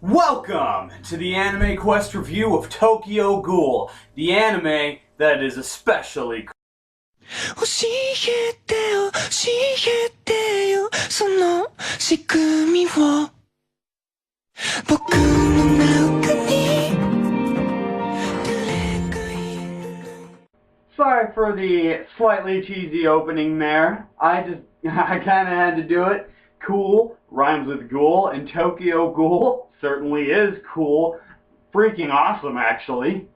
Welcome to the AnimeQuest review of Tokyo Ghoul, the anime that is especially cool. 教えてよ教えてよその仕組みを僕の中に誰かいる Sorry for the slightly cheesy opening there. I kinda had to do it. Cool rhymes with ghoul, and Tokyo Ghoul certainly is cool. Freaking awesome, actually.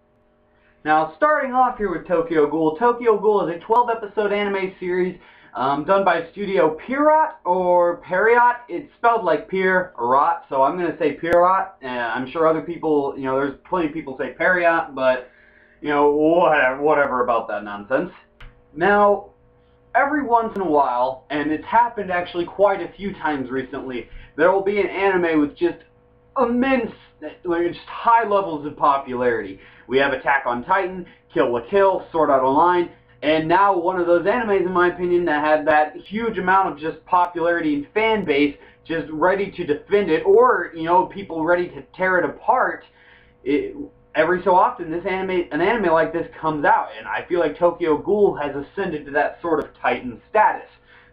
Now, starting off here with Tokyo Ghoul. Tokyo Ghoul is a 12-episode anime series done by Studio Pierrot, or Periot. It's spelled like Pier or Rot, so I'm going to say Pierrot. I'm sure other people, there's plenty of people say Periot, but, whatever about that nonsense. Now, every once in a while, and it's happened actually quite a few times recently, there will be an anime with just immense, just high levels of popularity. We have Attack on Titan, Kill la Kill, Sword Art Online, and now one of those animes, in my opinion, that had that huge amount of just popularity and fan base, just ready to defend it, or, people ready to tear it apart. Every so often, an anime like this comes out, and I feel like Tokyo Ghoul has ascended to that sort of Titan status.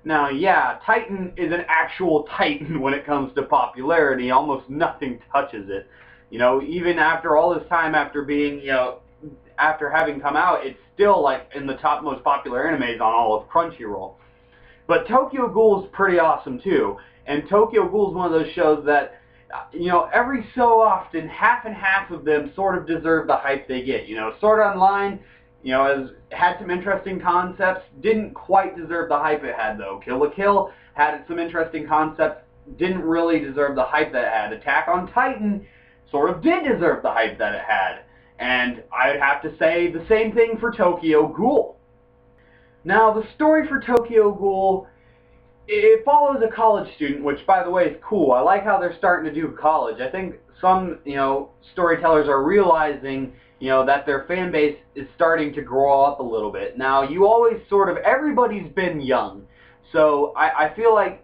Now, yeah, Titan is an actual Titan when it comes to popularity. Almost nothing touches it. Even after all this time, after being, after having come out, it's still, like, in the top most popular animes on all of Crunchyroll. But Tokyo Ghoul is pretty awesome, too. And Tokyo Ghoul is one of those shows that, every so often, half and half of them sort of deserve the hype they get. Sword Art Online, has had some interesting concepts, didn't quite deserve the hype it had, though. Kill la Kill had some interesting concepts, didn't really deserve the hype that it had. Attack on Titan sort of did deserve the hype that it had. And I'd have to say the same thing for Tokyo Ghoul. Now, the story for Tokyo Ghoul, it follows a college student, which, by the way, is cool. I like how they're starting to do college. I think some, storytellers are realizing, that their fan base is starting to grow up a little bit. Now, you always everybody's been young. So, I feel like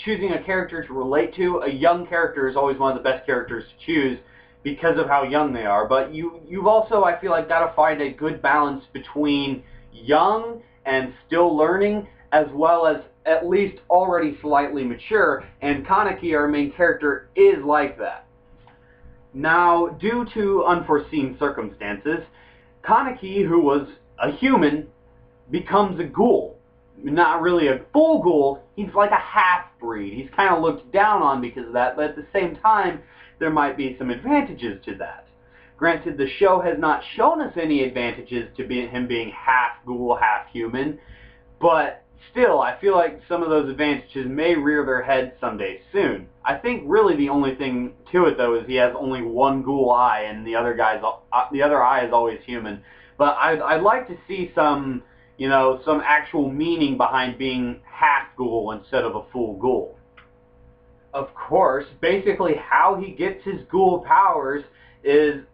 choosing a character to relate to, a young character is always one of the best characters to choose because of how young they are. But you've also, I feel like, got to find a good balance between young and still learning, as well as at least already slightly mature, and Kaneki, our main character, is like that. Now, due to unforeseen circumstances, Kaneki, who was a human, becomes a ghoul. Not really a full ghoul, he's like a half-breed. He's kind of looked down on because of that, but at the same time, there might be some advantages to that. Granted, the show has not shown us any advantages to him being half ghoul, half human, but still, I feel like some of those advantages may rear their head someday soon. I think really the only thing to it, though, is he has only one ghoul eye, and the other eye is always human. But I'd like to see some, some actual meaning behind being half ghoul instead of a full ghoul. Of course, basically how he gets his ghoul powers is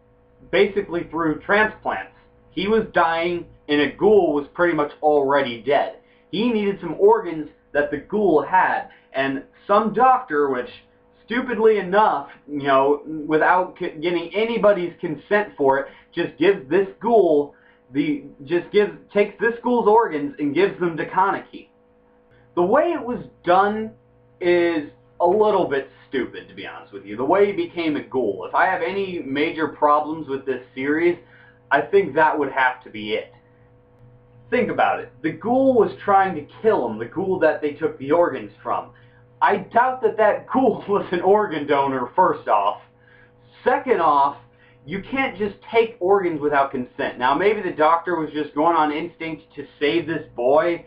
basically through transplants. He was dying, and a ghoul was pretty much already dead. He needed some organs that the ghoul had, and some doctor, which, stupidly enough, without getting anybody's consent for it, just gives this ghoul, takes this ghoul's organs and gives them to Kaneki. The way it was done is a little bit stupid, to be honest with you. The way he became a ghoul. If I have any major problems with this series, I think that would have to be it. Think about it. The ghoul was trying to kill him, the ghoul that they took the organs from. I doubt that ghoul was an organ donor, first off. Second off, you can't just take organs without consent. Now, maybe the doctor was just going on instinct to save this boy,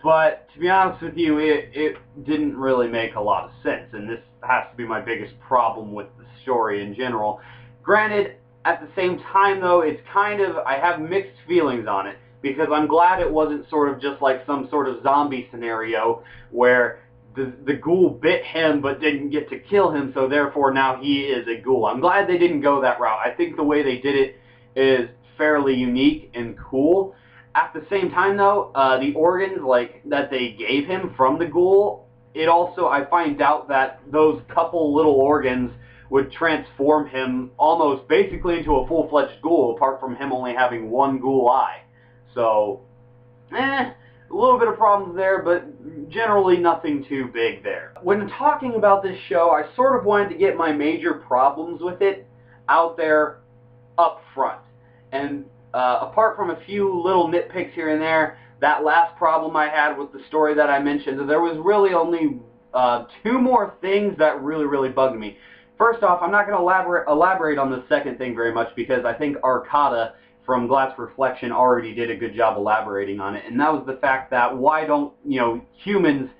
but to be honest with you, it didn't really make a lot of sense, and this has to be my biggest problem with the story in general. Granted, at the same time, though, it's I have mixed feelings on it, because I'm glad it wasn't sort of just like some sort of zombie scenario where the ghoul bit him but didn't get to kill him, so therefore now he is a ghoul. I'm glad they didn't go that route. I think the way they did it is fairly unique and cool. At the same time, though, the organs that they gave him from the ghoul, I find out that those couple little organs would transform him almost basically into a full-fledged ghoul, apart from him only having one ghoul eye. So, a little bit of problems there, but generally nothing too big there. When talking about this show, I sort of wanted to get my major problems with it out there up front. And apart from a few little nitpicks here and there, that last problem I had with the story that I mentioned, there was really only two more things that really bugged me. First off, I'm not going to elaborate on the second thing very much because I think Arcada from Glass Reflection already did a good job elaborating on it, and that was the fact that why don't, humans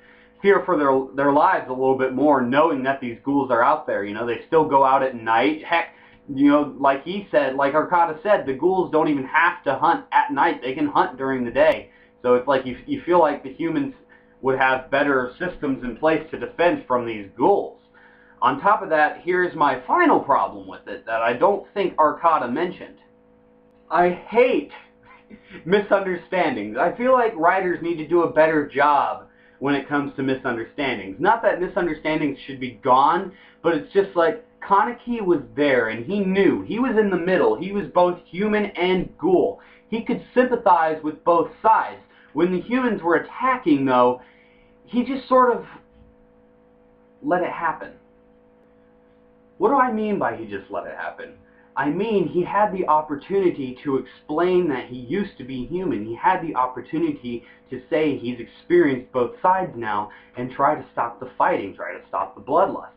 fear for their lives a little bit more knowing that these ghouls are out there. They still go out at night. Heck, like he said, like Arcada said, the ghouls don't even have to hunt at night. They can hunt during the day. So it's like you feel like the humans would have better systems in place to defend from these ghouls. On top of that, here's my final problem with it that I don't think Arcada mentioned. I hate misunderstandings. I feel like writers need to do a better job when it comes to misunderstandings. Not that misunderstandings should be gone, but it's just like Kaneki was there and he knew. He was in the middle. He was both human and ghoul. He could sympathize with both sides. When the humans were attacking, though, he just sort of let it happen. What do I mean by he just let it happen? I mean, he had the opportunity to explain that he used to be human. He had the opportunity to say he's experienced both sides now and try to stop the fighting, try to stop the bloodlust.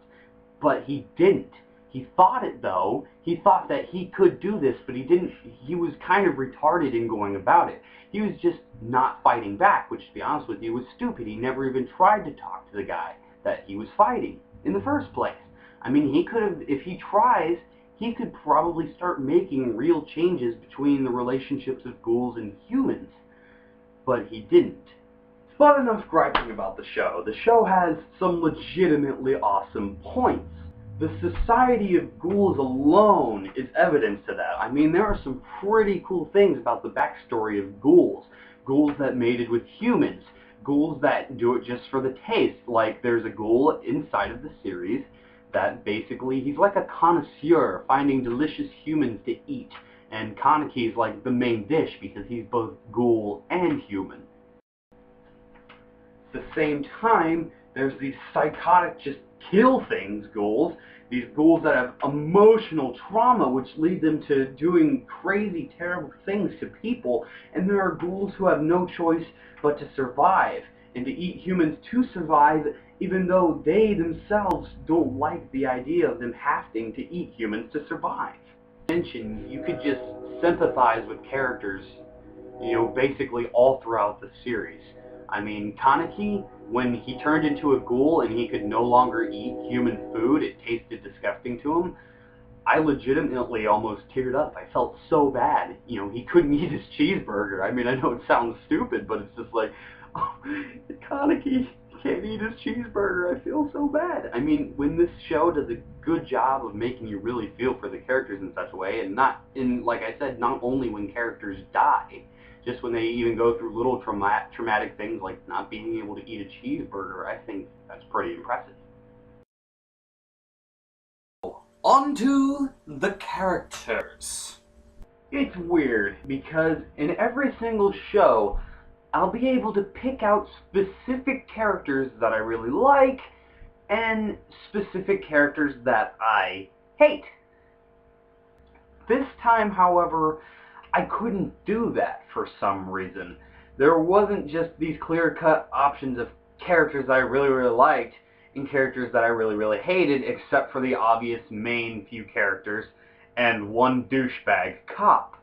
But he didn't. He thought it, though. He thought that he could do this, but he didn't. He was kind of retarded in going about it. He was just not fighting back, which, to be honest with you, was stupid. He never even tried to talk to the guy that he was fighting in the first place. I mean, he could have, if he tries, he could probably start making real changes between the relationships of ghouls and humans. But he didn't. But enough griping about the show. The show has some legitimately awesome points. The Society of Ghouls alone is evidence to that. I mean, there are some pretty cool things about the backstory of ghouls. Ghouls that mated with humans. Ghouls that do it just for the taste. Like, there's a ghoul inside of the series that basically, he's like a connoisseur, finding delicious humans to eat. And Kaneki's like the main dish because he's both ghoul and human. At the same time, there's these psychotic, just kill things ghouls. These ghouls that have emotional trauma which lead them to doing crazy, terrible things to people. And there are ghouls who have no choice but to survive and to eat humans to survive, even though they themselves don't like the idea of them having to eat humans to survive. You could just sympathize with characters, basically all throughout the series. I mean, Kaneki, when he turned into a ghoul and he could no longer eat human food, it tasted disgusting to him, I legitimately almost teared up. I felt so bad. He couldn't eat his cheeseburger. I mean, I know it sounds stupid, but it's just like, oh, Kaneki can't eat his cheeseburger. I feel so bad. I mean, when this show does a good job of making you really feel for the characters in such a way, and like I said, not only when characters die, just when they even go through little traumatic things like not being able to eat a cheeseburger, I think that's pretty impressive. On to the characters. It's weird, because in every single show, I'll be able to pick out specific characters that I really like, and specific characters that I hate. This time, however, I couldn't do that for some reason. There wasn't just these clear-cut options of characters I really liked and characters that I really hated, except for the obvious main few characters and one douchebag cop.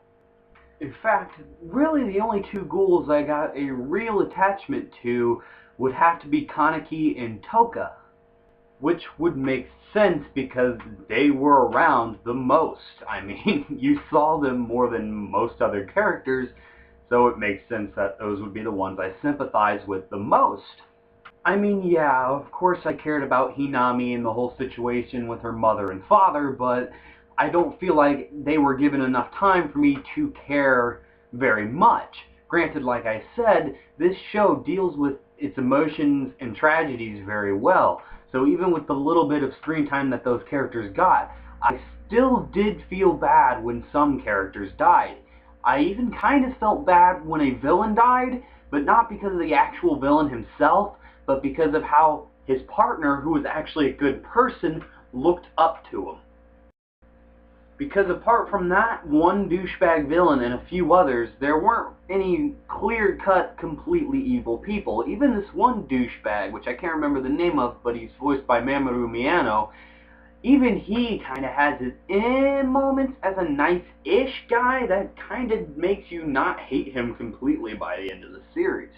In fact, really the only two ghouls I got a real attachment to would have to be Kaneki and Toka, which would make sense because they were around the most. I mean, you saw them more than most other characters, so it makes sense that those would be the ones I sympathize with the most. I mean, yeah, of course I cared about Hinami and the whole situation with her mother and father, but I don't feel like they were given enough time for me to care very much. Granted, like I said, this show deals with its emotions and tragedies very well, So even with the little bit of screen time that those characters got, I still did feel bad when some characters died. I even kind of felt bad when a villain died, but not because of the actual villain himself, but because of how his partner, who was actually a good person, looked up to him. Because apart from that one douchebag villain and a few others, there weren't any clear-cut, completely evil people. Even this one douchebag, which I can't remember the name of, but he's voiced by Mamoru Miyano, even he kind of has his moments as a nice-ish guy that kind of makes you not hate him completely by the end of the series.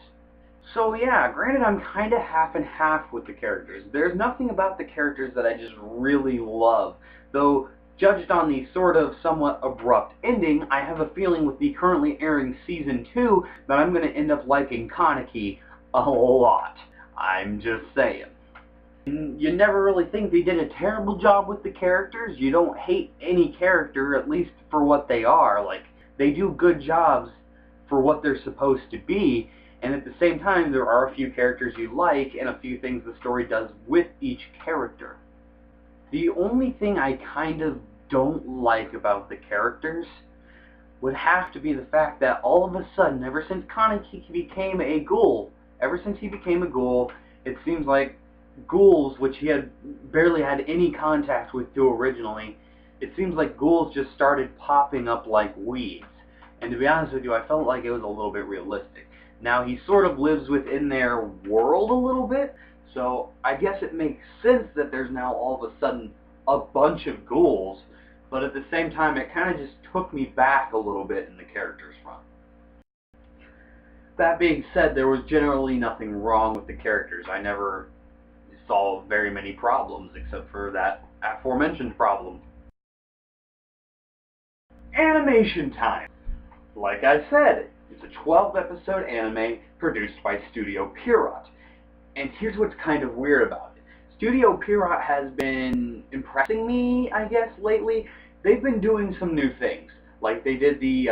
So yeah, granted I'm kind of half and half with the characters. There's nothing about the characters that I just really love, though judged on the sort of somewhat abrupt ending, I have a feeling with the currently airing Season 2 that I'm going to end up liking Kaneki a lot. I'm just saying. You never really think they did a terrible job with the characters. You don't hate any character, at least for what they are. Like, they do good jobs for what they're supposed to be, and at the same time there are a few characters you like and a few things the story does with each character. The only thing I kind of don't like about the characters would have to be the fact that all of a sudden, ever since Kaneki became a ghoul, it seems like ghouls, which he had barely had any contact with to originally, it seems like ghouls just started popping up like weeds. And to be honest with you, I felt like it was a little bit realistic. Now, he sort of lives within their world a little bit, so I guess it makes sense that there's now all of a sudden a bunch of ghouls, but at the same time it kind of just took me back a little bit in the characters front. That being said, there was generally nothing wrong with the characters. I never saw very many problems except for that aforementioned problem. Animation time! Like I said, it's a 12-episode anime produced by Studio Pierrot. And here's what's kind of weird about it. Studio Pierrot has been impressing me, I guess, lately. They've been doing some new things. Like they did the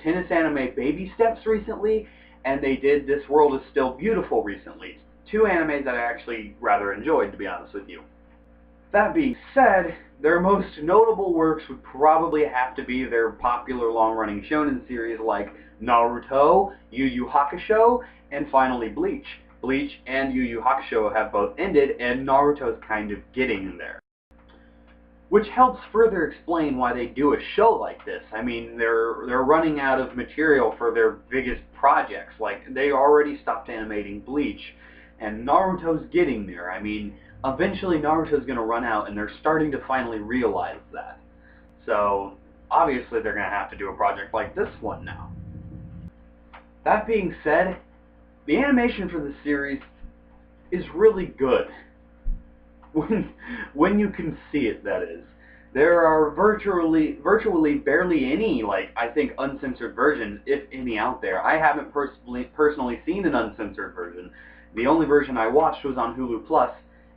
tennis anime Baby Steps recently, and they did This World Is Still Beautiful recently. Two animes that I actually rather enjoyed, to be honest with you. That being said, their most notable works would probably have to be their popular long-running shonen series like Naruto, Yu Yu Hakusho, and finally Bleach. Bleach and Yu Yu Hakusho have both ended, and Naruto's kind of getting there. Which helps further explain why they do a show like this. I mean, they're running out of material for their biggest projects. Like, they already stopped animating Bleach, and Naruto's getting there. I mean, eventually Naruto's going to run out, and they're starting to finally realize that. So, obviously they're going to have to do a project like this one now. That being said, the animation for the series is really good. When you can see it, that is. There are virtually barely any, like, I think, uncensored versions, if any, out there. I haven't personally seen an uncensored version. The only version I watched was on Hulu Plus,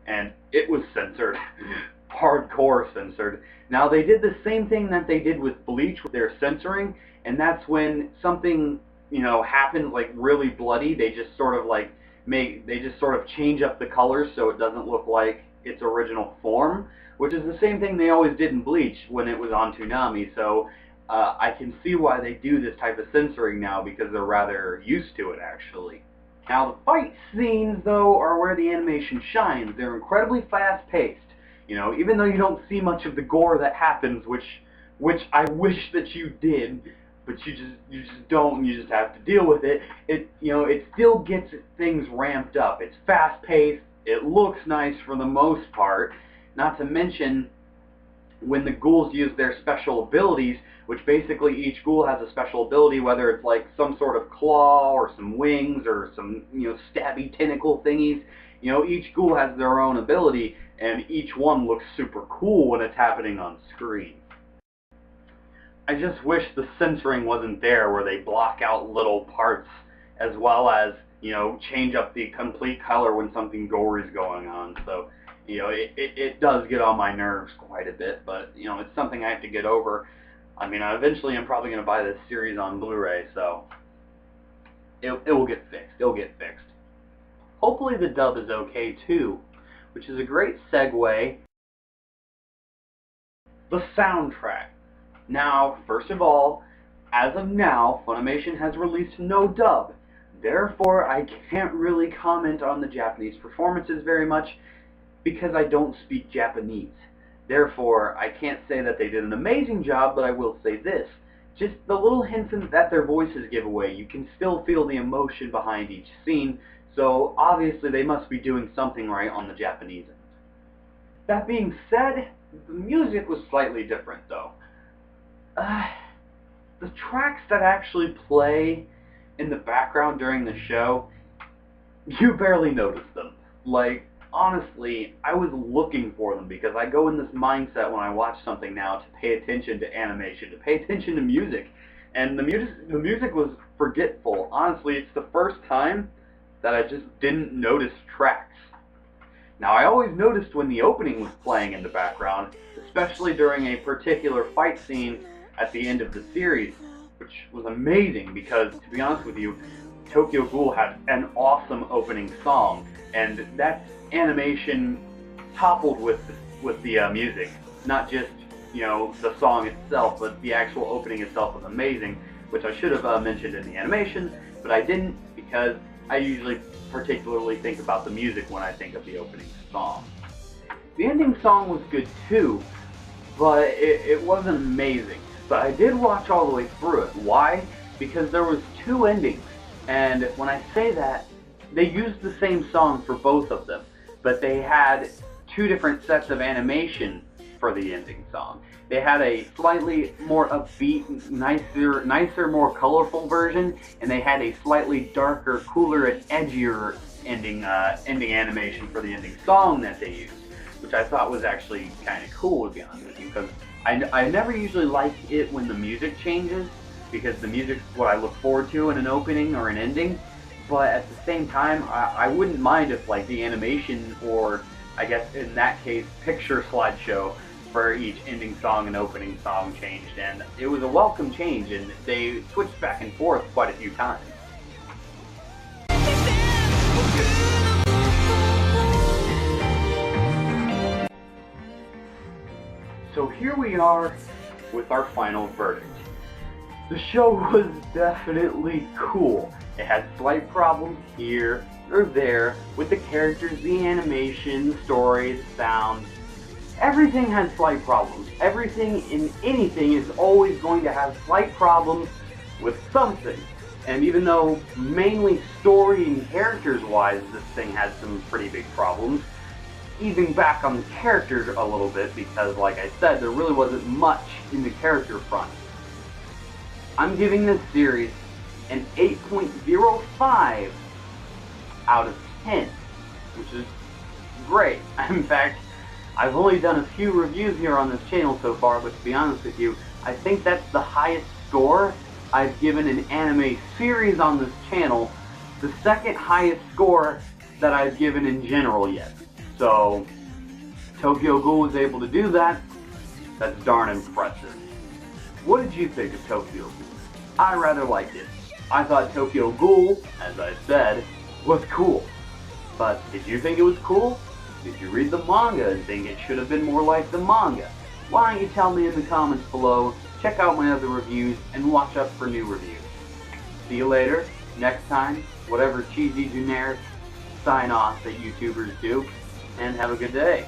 and it was censored. Hardcore censored. Now, they did the same thing that they did with Bleach with their censoring, and that's when something, you know, happens, like, really bloody, they just sort of, like, change up the colors so it doesn't look like its original form, which is the same thing they always did in Bleach when it was on Toonami, so I can see why they do this type of censoring now, because they're rather used to it, actually. Now, the fight scenes, though, are where the animation shines. They're incredibly fast-paced. You know, even though you don't see much of the gore that happens, which I wish that you did, but you just don't, and you just have to deal with it. It still gets things ramped up. It's fast-paced. It looks nice for the most part. Not to mention, when the ghouls use their special abilities, which basically each ghoul has a special ability, whether it's like some sort of claw or some wings or some, stabby tentacle thingies. Each ghoul has their own ability, and each one looks super cool when it's happening on screen. I just wish the censoring wasn't there, where they block out little parts, as well as, change up the complete color when something gory is going on. So, it does get on my nerves quite a bit, but, it's something I have to get over. I mean, eventually I'm probably going to buy this series on Blu-ray, so it will get fixed. It'll get fixed. Hopefully the dub is okay, too. which is a great segue. The soundtrack. Now, first of all, as of now, Funimation has released no dub. Therefore, I can't really comment on the Japanese performances very much because I don't speak Japanese. Therefore, I can't say that they did an amazing job, but I will say this. Just the little hints that their voices give away, you can still feel the emotion behind each scene, so obviously they must be doing something right on the Japanese end. That being said, the music was slightly different though. The tracks that actually play in the background during the show, you barely notice them. Like, honestly, I was looking for them because I go in this mindset when I watch something now to pay attention to animation, to pay attention to music. And the music was forgetful. Honestly, it's the first time that I just didn't notice tracks. Now, I always noticed when the opening was playing in the background, especially during a particular fight scene at the end of the series, which was amazing because, to be honest with you, Tokyo Ghoul had an awesome opening song, and that's animation toppled with the music. Not just, you know, the song itself, but the actual opening itself was amazing, which I should have mentioned in the animation, but I didn't because I usually particularly think about the music when I think of the opening song. The ending song was good too, but it wasn't amazing. But I did watch all the way through it. Why? Because there was 2 endings, and when I say that, they used the same song for both of them, but they had 2 different sets of animation for the ending song. They had a slightly more upbeat, nicer, more colorful version, and they had a slightly darker, cooler, and edgier ending animation for the ending song that they used, which I thought was actually kind of cool, to be honest with you, because I never usually like it when the music changes, because the music's what I look forward to in an opening or an ending, but at the same time, I wouldn't mind if like the animation, or I guess in that case, picture slideshow for each ending song and opening song changed, and it was a welcome change, and they switched back and forth quite a few times. So here we are with our final verdict. The show was definitely cool. It had slight problems here or there with the characters, the animation, stories, sound. Everything had slight problems. Everything in anything is always going to have slight problems with something. And even though mainly story and characters wise this thing had some pretty big problems, easing back on the characters a little bit because, like I said, there really wasn't much in the character front. I'm giving this series an 8.05 out of 10, which is great. In fact, I've only done a few reviews here on this channel so far, but to be honest with you, I think that's the highest score I've given an anime series on this channel, the second highest score that I've given in general yet. So, Tokyo Ghoul was able to do that. That's darn impressive. What did you think of Tokyo Ghoul? I rather liked it. I thought Tokyo Ghoul, as I said, was cool. But did you think it was cool? Did you read the manga and think it should have been more like the manga? Why don't you tell me in the comments below, check out my other reviews, and watch up for new reviews. See you later, next time, whatever cheesy generic sign-off that YouTubers do, and have a good day.